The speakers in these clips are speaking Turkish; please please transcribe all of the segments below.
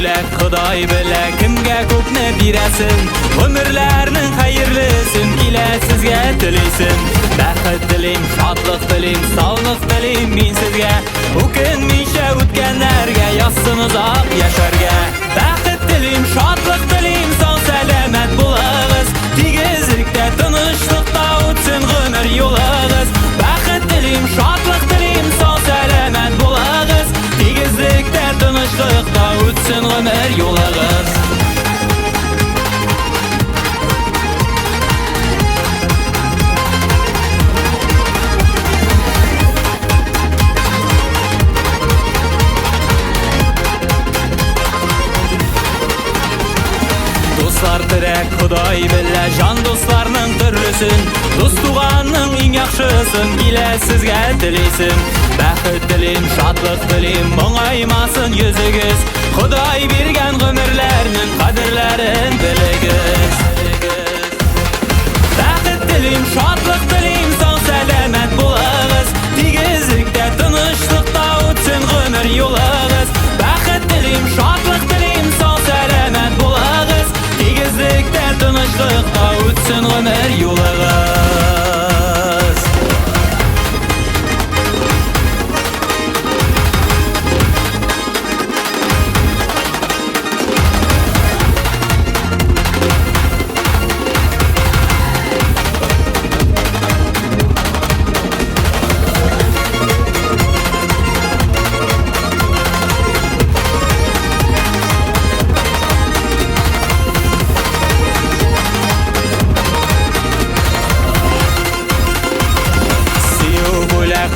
bo'lak Xudoy bilak kimga ko'pni berasin, umrlarning xayrlisin ila sizga tilaysin. Baxt tilayim, shodlik tilayim, sog'lik tilayim men sizga, u kun misha o'tganlarga yozsin uzoq yasharga. Baxt tilayim, shodlik tilayim, sog' salomat bo'lasiz, tegizlikda tinchlikda o'tsin umr yo'lingiz. Baxt tilayim, shodlik tilayim, sog' salomat bo'lasiz, tegizlikda tinchlikda o'tsin umr yo'lingiz. Dostlar tirak Xudoy billa, jon dostlarning turlisin, do'st tuğanning eng yaxshisin ila sizga tilaysin. Baxt tilayim, shodlik tilayim, mo'ng'aymasin yuzingiz, Xudoy bergan umrlarning qadrlarini biligiz. Baxt tilayim, shodlik tilayim, sog' salomat bo'lasiz, tegizlikda tinchlikda o'tsin umr yo'lingiz. Baxt tilayim, shodlik tilayim, sog' salomat bo'lasiz, tegizlikda tinchlikda o'tsin umr yo'lingiz.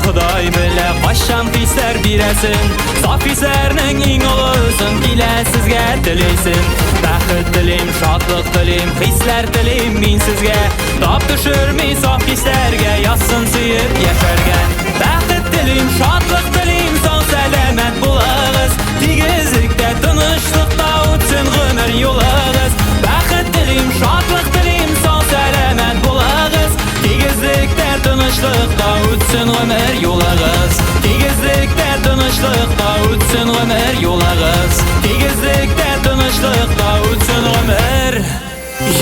Xudoy bila qo'sham pislar berasin, sofislarning eng ulug'isin ila sizga tilaysin. Baxt tilayim, shodlik tilayim, hislar tilayim men sizga, top tushirmay sofislarga yozsin suyib yasharga. Baxt tilayim, shodlik tilayim, sog' salomat bo'lasiz, tegizlikda tinchlikda o'tsin umr yo'lingiz. Baxt tilayim, shodlik tilayim, sog' salomat bo'lasiz, tegizlikda tinchlikda o'tsin umr yo'lingiz. Tegizlikda tinchlikda o'tsin umr yo'lingiz. Tegizlikda tinchlikda o'tsin umr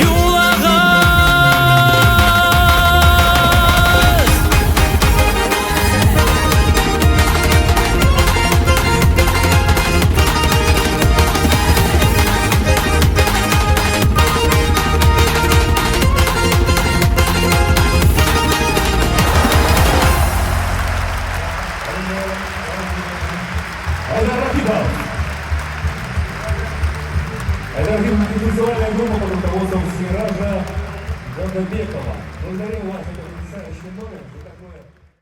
yo'lingiz. Это визуальная группа под руководством Сиража Богобекова. Благодарим вас, это потрясающий номер.